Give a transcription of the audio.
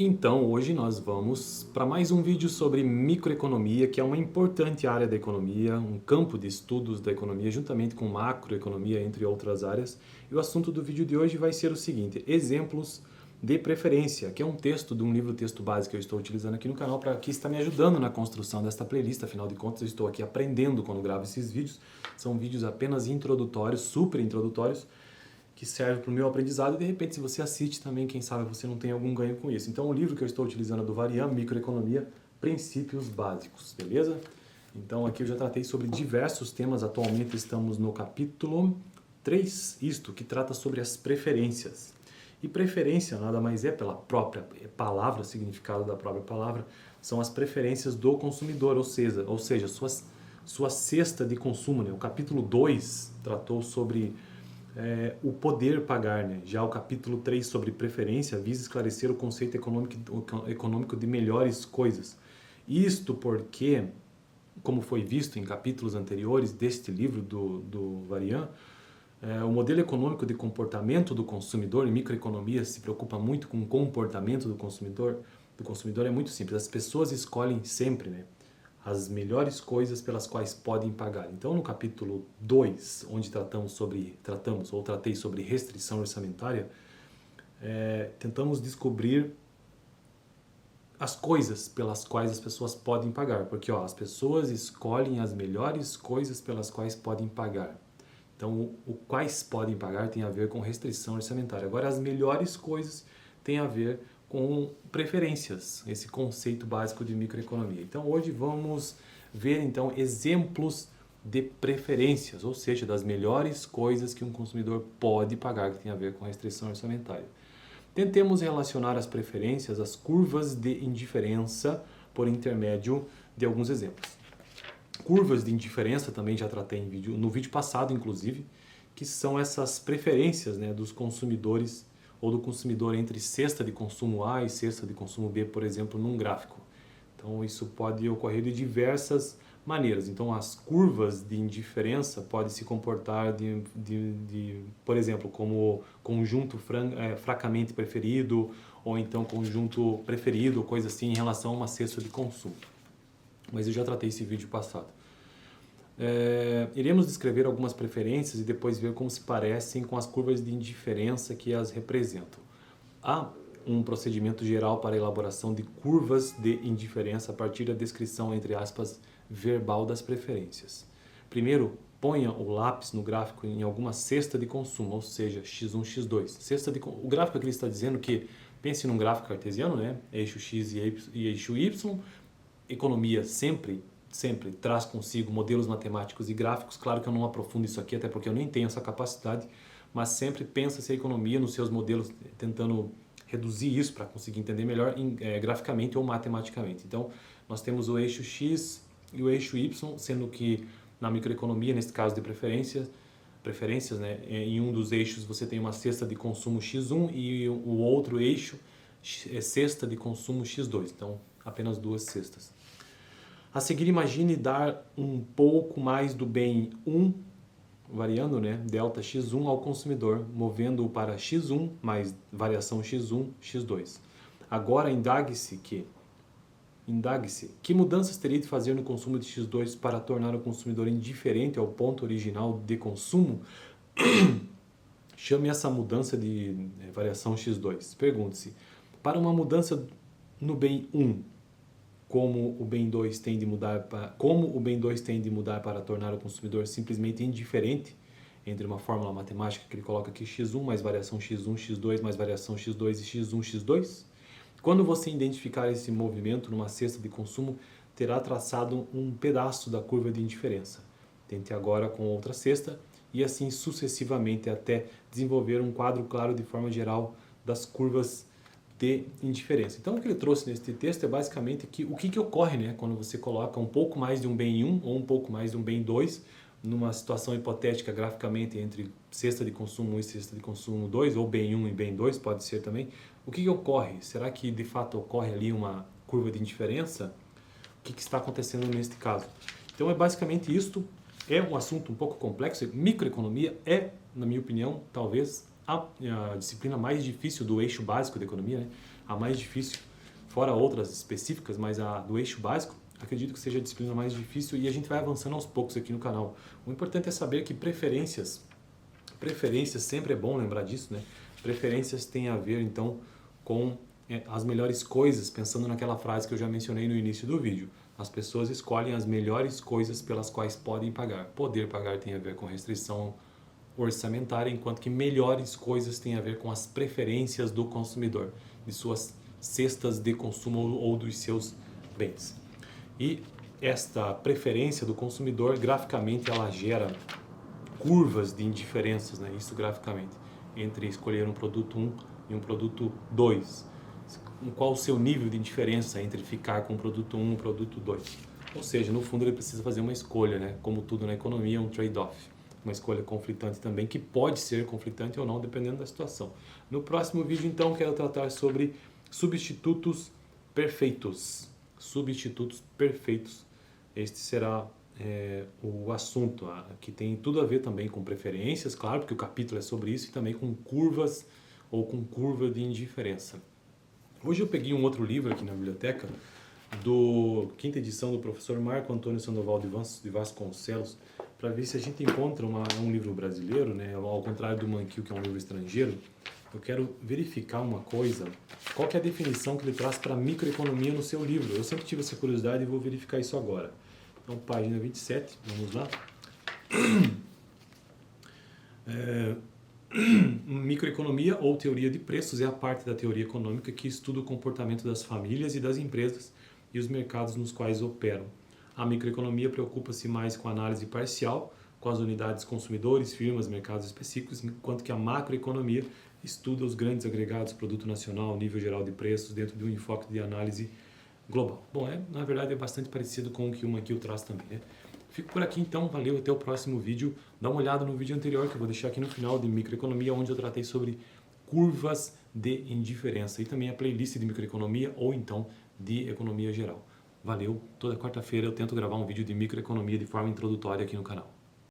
Então, hoje nós vamos para mais um vídeo sobre microeconomia, que é uma importante área da economia, um campo de estudos da economia, juntamente com macroeconomia, entre outras áreas. E o assunto do vídeo de hoje vai ser o seguinte: exemplos de preferência, que é um texto de um livro-texto básico que eu estou utilizando aqui no canal, que está me ajudando na construção desta playlist. Afinal de contas, eu estou aqui aprendendo quando gravo esses vídeos. São vídeos apenas introdutórios, super introdutórios, que serve para o meu aprendizado e de repente se você assiste também, quem sabe você não tem algum ganho com isso. Então o livro que eu estou utilizando é do Varian, Microeconomia, Princípios Básicos, beleza? Então aqui eu já tratei sobre diversos temas, atualmente estamos no capítulo 3, isto que trata sobre as preferências. E preferência nada mais é, pela própria palavra, significado da própria palavra, são as preferências do consumidor, ou seja, sua cesta de consumo, né? O capítulo 2 tratou sobre o poder pagar, né? Já o capítulo 3 sobre preferência visa esclarecer o conceito econômico de melhores coisas. Isto porque, como foi visto em capítulos anteriores deste livro do Varian, o modelo econômico de comportamento do consumidor, em microeconomia se preocupa muito com o comportamento do consumidor é muito simples. As pessoas escolhem sempre, né, as melhores coisas pelas quais podem pagar. Então, no capítulo 2, onde tratei sobre restrição orçamentária, tentamos descobrir as coisas pelas quais as pessoas podem pagar, porque as pessoas escolhem as melhores coisas pelas quais podem pagar. Então, o quais podem pagar tem a ver com restrição orçamentária. Agora, as melhores coisas têm a ver com preferências, esse conceito básico de microeconomia. Então, hoje vamos ver então exemplos de preferências, ou seja, das melhores coisas que um consumidor pode pagar, que tem a ver com restrição orçamentária. Tentemos relacionar as preferências às curvas de indiferença por intermédio de alguns exemplos. Curvas de indiferença também já tratei no vídeo passado, inclusive, que são essas preferências, né, dos consumidores ou do consumidor entre cesta de consumo A e cesta de consumo B, por exemplo, num gráfico. Então, isso pode ocorrer de diversas maneiras. Então, as curvas de indiferença podem se comportar, por exemplo, como conjunto fracamente preferido, ou então conjunto preferido, coisa assim, em relação a uma cesta de consumo. Mas eu já tratei esse vídeo passado. Iremos descrever algumas preferências e depois ver como se parecem com as curvas de indiferença que as representam. Há um procedimento geral para a elaboração de curvas de indiferença a partir da descrição, entre aspas, verbal das preferências. Primeiro, ponha o lápis no gráfico em alguma cesta de consumo, ou seja, x1, x2. O gráfico aqui está dizendo que, pense num gráfico cartesiano, né? Eixo x e eixo y, economia sempre traz consigo modelos matemáticos e gráficos. Claro que eu não aprofundo isso aqui, até porque eu nem tenho essa capacidade, mas sempre pensa-se a economia nos seus modelos, tentando reduzir isso para conseguir entender melhor graficamente ou matematicamente. Então, nós temos o eixo X e o eixo Y, sendo que na microeconomia, nesse caso de preferências, né, em um dos eixos você tem uma cesta de consumo X1 e o outro eixo é cesta de consumo X2. Então, apenas duas cestas. A seguir, imagine dar um pouco mais do bem 1, variando, né, delta x1 ao consumidor, movendo-o para x1 mais variação x1, x2. Agora, indague-se que mudanças teria de fazer no consumo de x2 para tornar o consumidor indiferente ao ponto original de consumo? Chame essa mudança de variação x2. Pergunte-se, para uma mudança no bem 1, como o bem 2 tem de mudar para tornar o consumidor simplesmente indiferente, entre uma fórmula matemática que ele coloca aqui, x1 mais variação x1, x2 mais variação x2 e x1, x2? Quando você identificar esse movimento numa cesta de consumo, terá traçado um pedaço da curva de indiferença. Tente agora com outra cesta e assim sucessivamente até desenvolver um quadro claro de forma geral das curvas de indiferença. Então, o que ele trouxe nesse texto é basicamente o que ocorre, né, quando você coloca um pouco mais de um bem 1 ou um pouco mais de um bem 2 numa situação hipotética graficamente entre cesta de consumo 1 e cesta de consumo 2, ou bem 1 e bem 2, pode ser também. O que ocorre? Será que de fato ocorre ali uma curva de indiferença? O que está acontecendo neste caso? Então, é basicamente isto. É um assunto um pouco complexo. Microeconomia é, na minha opinião, talvez a disciplina mais difícil do eixo básico da economia, né? A mais difícil, fora outras específicas, mas a do eixo básico, acredito que seja a disciplina mais difícil e a gente vai avançando aos poucos aqui no canal. O importante é saber que preferências sempre é bom lembrar disso, né? Preferências têm a ver, então, com as melhores coisas, pensando naquela frase que eu já mencionei no início do vídeo. As pessoas escolhem as melhores coisas pelas quais podem pagar. Poder pagar tem a ver com restrição orçamentária, enquanto que melhores coisas têm a ver com as preferências do consumidor, de suas cestas de consumo ou dos seus bens. E esta preferência do consumidor, graficamente, ela gera curvas de indiferenças, né? Isso graficamente, entre escolher um produto 1 e um produto 2. Qual o seu nível de indiferença entre ficar com o produto 1 e o produto 2? Ou seja, no fundo ele precisa fazer uma escolha, né? Como tudo na economia, é um trade-off. Uma escolha conflitante também, que pode ser conflitante ou não, dependendo da situação. No próximo vídeo, então, quero tratar sobre substitutos perfeitos. Substitutos perfeitos. Este será o assunto, que tem tudo a ver também com preferências, claro, porque o capítulo é sobre isso, e também com curvas ou com curva de indiferença. Hoje eu peguei um outro livro aqui na biblioteca, quinta edição do professor Marco Antônio Sandoval de Vasconcelos, para ver se a gente encontra um livro brasileiro, né? Ao contrário do Mankiw, que é um livro estrangeiro. Eu quero verificar uma coisa, qual que é a definição que ele traz para microeconomia no seu livro. Eu sempre tive essa curiosidade e vou verificar isso agora. Então, página 27, vamos lá. Microeconomia ou teoria de preços é a parte da teoria econômica que estuda o comportamento das famílias e das empresas e os mercados nos quais operam. A microeconomia preocupa-se mais com a análise parcial, com as unidades consumidores, firmas, mercados específicos, enquanto que a macroeconomia estuda os grandes agregados, produto nacional, nível geral de preços, dentro de um enfoque de análise global. Bom, na verdade é bastante parecido com o que o Mankiw traz também, né? Fico por aqui então, valeu, até o próximo vídeo. Dá uma olhada no vídeo anterior que eu vou deixar aqui no final de microeconomia, onde eu tratei sobre curvas de indiferença e também a playlist de microeconomia ou então de economia geral. Valeu, toda quarta-feira eu tento gravar um vídeo de microeconomia de forma introdutória aqui no canal.